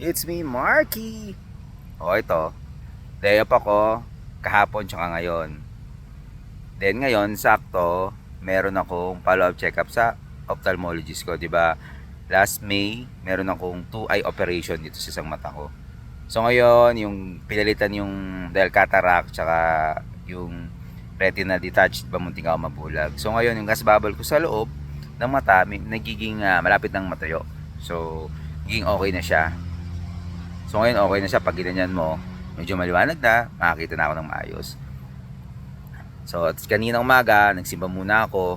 It's me, Marky! O ito, day off ako kahapon tsaka ngayon. Then ngayon, sakto, meron akong follow-up check-up sa ophthalmologist ko. 'Di ba? Last May, meron akong 2 eye operation dito sa isang mata ko. So ngayon, yung pinalitan yung dahil cataract tsaka yung retina detached ba munting ako mabulag. So ngayon, yung gas bubble ko sa loob ng mata, nagiging malapit ng matuyo. So, naging okay na siya. So ngayon okay na siya pag ginanyan mo, medyo maliwanag na, makakita na ako ng maayos. So at kanina umaga, nagsimba muna ako.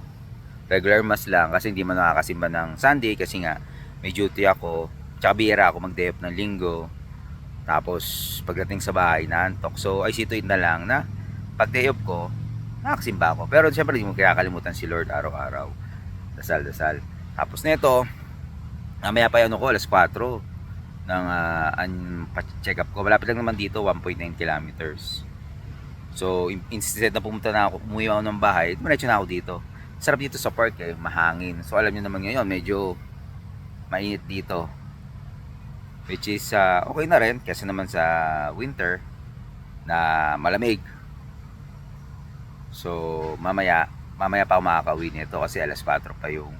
Regular mass lang kasi hindi man nakakasimba ng Sunday kasi nga may duty ako. Tsaka bihira ako mag-day off ng linggo. Tapos pagdating sa bahay naantok. So ay situin na lang na pag day off ko, nakakasimba ako. Pero syempre hindi mo kailangan si Lord araw-araw. Dasal-dasal. Tapos nito, mamaya pa yun ako alas 4 ng check up ko. Malapit lang naman dito, 1.9 kilometers. So instead na pumunta na ako, umuwi ako ng bahay, diretso na ako dito. Sarap dito sa park eh, mahangin. So alam niyo naman ngayon, medyo mainit dito. Which is okay na rin kasi naman sa winter na malamig. So mamaya pa ako makakauwi nito kasi alas 4 pa yung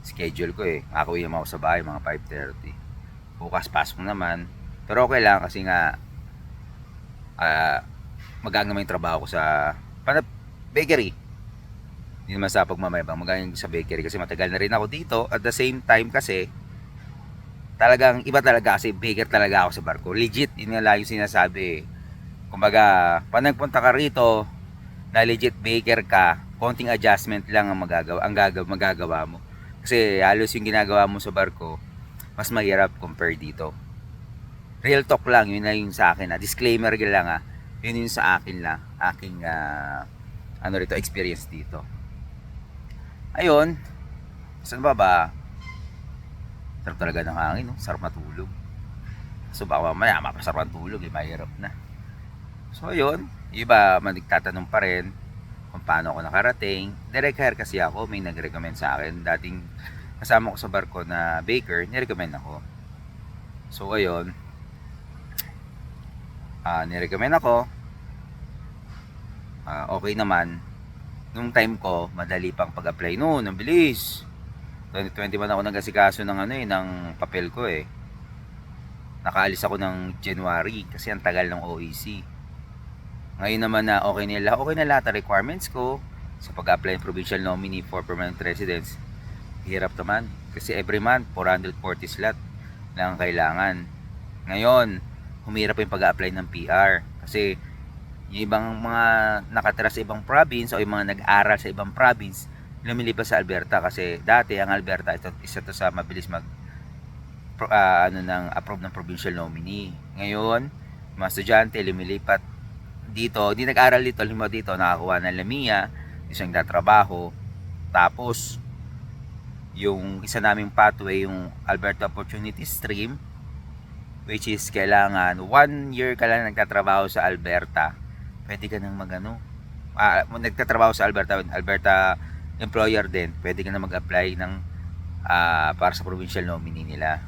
schedule ko eh. Makakauwi naman ako sa bahay mga 5:30. Bukas pasok naman. Pero okay lang kasi nga magaan naman yung trabaho ko sa bakery. Hindi naman sa pagmamayabang, magaan sa bakery kasi matagal na rin ako dito. At the same time kasi talagang iba talaga kasi baker talaga ako sa barko. Legit, yun nga lang yung sinasabi. Kumbaga, pag nagpunta ka rito na legit baker ka, konting adjustment lang ang magagawa mo. Kasi halos yung ginagawa mo sa barko, mas mahirap compare dito. Real talk lang, yun na yung sa akin. Disclaimer lang yun yung sa akin lang. Aking experience dito. Ayun, saan ba? Sarap talaga ng hangin, no? Sarap matulog. So baka mamaya mapasarap ang tulog, mahirap na. So ayun, iba nagtatanong pa rin kung paano ako nakarating. Direct hire kasi ako, may nag-recommend sa akin. Dating kasama ko sa barko na baker, nirecommend ako. So ayun, nirecommend ako. Okay naman. Nung time ko, madali pang pag-apply noon, ang bilis. 2021 ako nag-asikaso ng papel ko eh. Nakaalis ako ng January kasi ang tagal ng OEC. Ngayon naman na okay na lahat ng requirements ko sa pag-apply ng provincial nominee for permanent residence. Hirap naman kasi every month 440 slot lang ang kailangan. Ngayon, humirap yung pag-apply ng PR kasi yung ibang mga nakatira sa ibang province o yung mga nag-aral sa ibang province lumilipas sa Alberta kasi dati ang Alberta isa to sa mabilis ng approve ng provincial nominee. Ngayon, mga estudyante lumilipat dito, hindi nag-aral dito, halimbawa dito nakakuha ng LAMIA, isang tatrabaho, tapos yung isa naming pathway, yung Alberta Opportunity Stream, which is kailangan 1 year ka lang nagtatrabaho sa Alberta, pwede ka nang nagtatrabaho sa Alberta employer din, pwede ka na mag-apply ng para sa provincial nominee nila,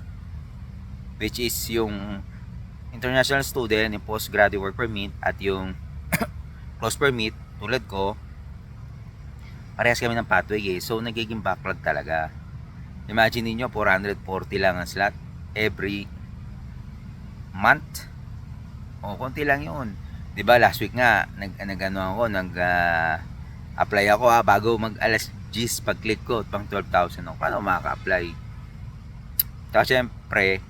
which is yung international student, yung postgraduate work permit at yung close permit tulad ko, parehas kami ng pathway eh. So nagiging backlog talaga. Imagine niyo 440 lang ang slot every month. O konti lang 'yun. 'Di ba last week nga apply ako bago mag alas 10 pag-click ko pang 12,000 ako. Paano makaka-apply? Kasi syempre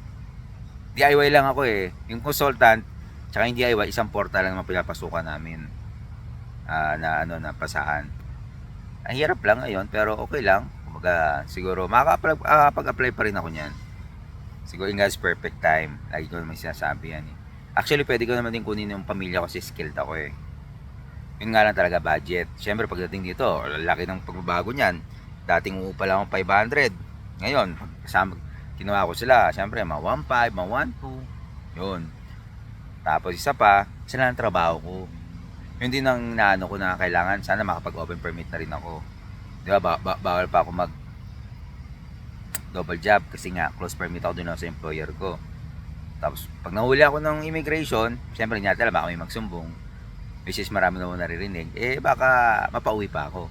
DIY lang ako eh. Yung consultant tsaka yung DIY isang portal lang naman pinapasukan namin na pasahan. Ang hirap lang ngayon pero okay lang. Kumbaga siguro makakapag-apply pa rin ako niyan. Siguro in God's perfect time. Lagi ko naman sinasabi yan eh. Actually pwede ko naman din kunin yung pamilya ko kasi skilled ako eh. Yun nga lang talaga budget. Siyempre pagdating dito, laki ng pagbabago niyan. Dating uupa lang akong 500. Ngayon, kasama kinuha ko sila, siyempre mga 1.5, mga 1.2. Yun. Tapos isa lang ang trabaho ko. Yun din ang naano ko na kailangan sana makapag-open permit na rin ako. Di ba? Bawal pa ako mag double job kasi nga close permit ako dun sa employer ko. Tapos, pag nahuli ako ng immigration, syempre, hindi natin alam, baka may magsumbong. Which is marami naman naririnig. Baka mapauwi pa ako.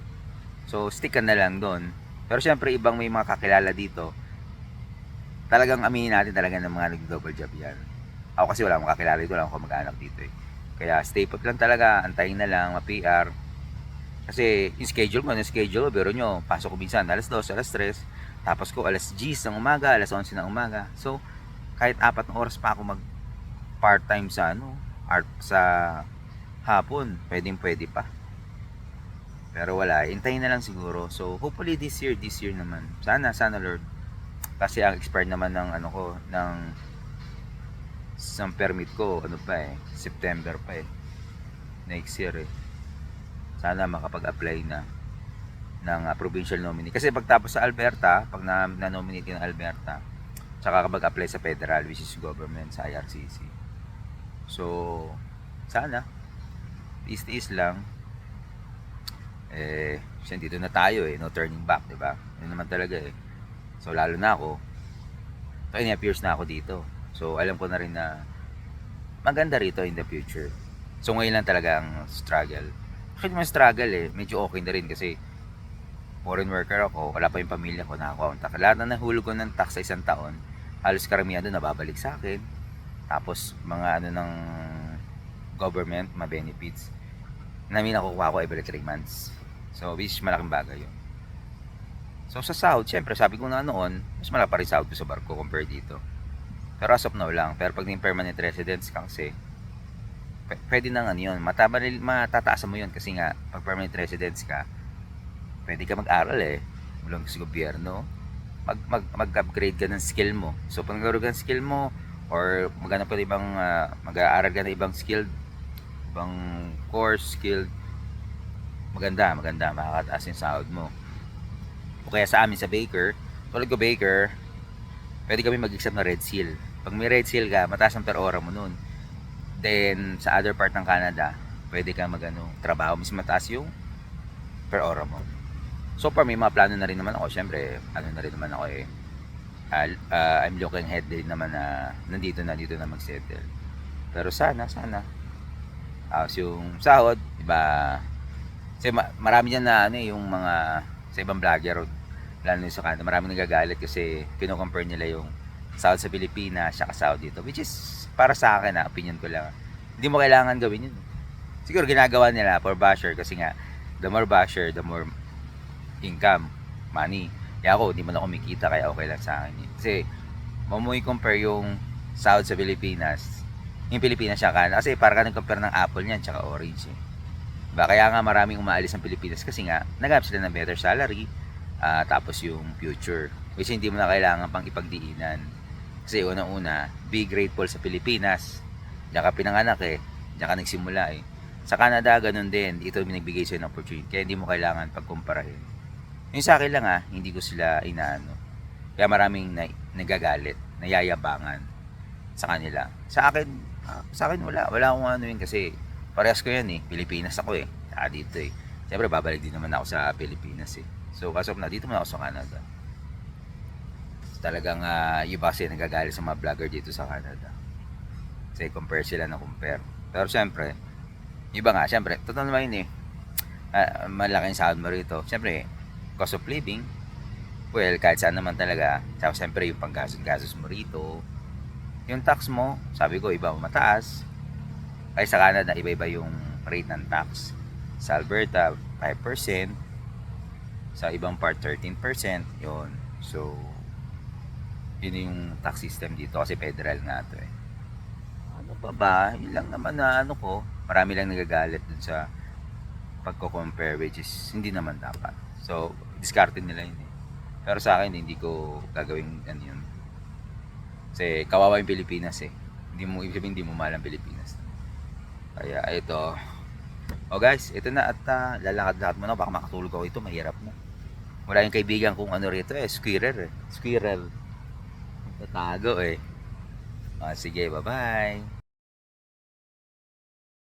So, stick ka na lang doon. Pero syempre, ibang may mga kakilala dito. Talagang aminin natin talaga ng mga nag-double job yan. Ako kasi wala akong kakilala dito, wala akong kamag-anak dito eh. Kaya stay put lang talaga, antayin na lang, ma-PR. Kasi yung schedule ko, pero nyo, pasok ko minsan, alas 2, alas 3, tapos ko alas 10 ng umaga, alas 11 ng umaga. So, kahit 4 na oras pa ako mag part-time sa art sa hapon, pwede pa. Pero wala, hintayin na lang siguro. So, hopefully this year naman. Sana Lord. Kasi ang expired naman ng ng permit ko, September pa eh. Next year eh. Sana makapag-apply na ng provincial nominee. Kasi pagtapos sa Alberta, pag na-nominate ng Alberta, tsaka kapag-apply sa federal, which is government, sa IRCC. So, sana, tiis-tiis lang. Dito na tayo eh, no turning back, diba? Yun naman talaga eh. So, lalo na ako, 20 years na ako dito. So, alam ko na rin na maganda rito in the future. So, ngayon lang talaga ang struggle. Bakit naman struggle eh? Medyo okay na rin kasi foreign worker ako, wala pa yung pamilya ko, nakakuha ang tax. Lahat na nahulog ko ng tax sa isang taon, halos karamihan doon nababalik sa akin. Tapos, mga ng government, mga benefits, namin nakukuha ko every 3 months. So, which malaking bagay yun. So, sa sahod, syempre, sabi ko na noon, mas malaki pa rin sahod ko sa barko compare dito. Pero as of now lang. Pero pag yung permanent residence ka kasi, pwede nang yun. Matataasan mo yun kasi nga, pag permanent residence ka, pwede ka mag-aral eh. Mulang sa gobyerno. Mag-upgrade ka ng skill mo. So, pag nag-upgrade ka ng skill mo, or maghanap ka ng ibang, mag-aaral ka ng ibang skill, ibang course, skill, maganda, makakataas yung sahod mo. O kaya sa amin sa Baker, tulad ko Baker, pwede kami mag-exam na Red Seal. Pag may Red Seal ka, mataas ang per hora mo nun. Then, sa other part ng Canada, pwede ka trabaho, mas mataas yung per hora mo. So far, may mga plano na rin naman ako. Siyempre, na rin naman ako eh. I'm looking ahead din naman na dito na mag-settle. Pero sana. Yung sahod, diba? Kasi marami dyan na yung mga sa ibang vlogger, lalo sa Canada, maraming nagagalit kasi kino-compare nila yung sahod sa Pilipinas saka sahod dito, which is para sa akin opinion ko lang, hindi mo kailangan gawin yun. Siguro ginagawa nila for basher kasi nga the more basher, the more income, money. Kaya ako, hindi man ako kumikita, kaya okay lang sa akin yun. Kasi mo i-compare yung sahod sa Pilipinas, yung Pilipinas siya Canada, kasi para ka nag-compare ng Apple niyan tsaka Orange eh. Kaya nga maraming umaalis ng Pilipinas kasi nga naghanap sila ng better salary, tapos yung future, which hindi mo na kailangan pang ipagdiinan. Kasi unang-una, be grateful sa Pilipinas, diyan ka pinanganak eh, diyan ka nagsimula eh. Sa Canada ganun din, ito binagbigay sa'yo ng opportunity, kaya hindi mo kailangan pagkumparahin. Yung sa akin lang hindi ko sila inaano, kaya maraming nagagalit, nayayabangan sa kanila. Sa akin wala akong yun kasi parehas ko yan eh. Pilipinas ako eh. Dito eh. Siyempre babalik din naman ako sa Pilipinas eh. So as of na, dito muna ako sa Canada. Talagang iba kasi nagagalit sa mga vlogger dito sa Canada. Kasi compare sila na compare. Pero siyempre, iba nga, siyempre, totoo naman yun eh. Malaking sahod mo rito. Siyempre, cost of living, well, kahit saan naman talaga. Siyempre, yung panggastos mo rito. Yung tax mo, sabi ko, iba mataas. Ay sa Canada, iba-iba yung rate ng tax. Sa Alberta, 5%. Sa ibang part, 13%. Yun. So, yun yung tax system dito kasi federal nga ito eh. Ano pa ba? Yun lang naman na marami lang nagagalit dun sa pagko-compare, which is hindi naman dapat. So, discarded nila yun eh. Pero sa akin, hindi ko gagawin yun. Kasi kawawa yung Pilipinas eh. Hindi mo mahal ang Pilipinas. Kaya ito. Guys, ito na at lalakad-lakad mo na. Baka makatulog ako ito, mahirap na. Wala yung kaibigan kung rito eh, squirrel. Tatago eh. Sige, bye-bye.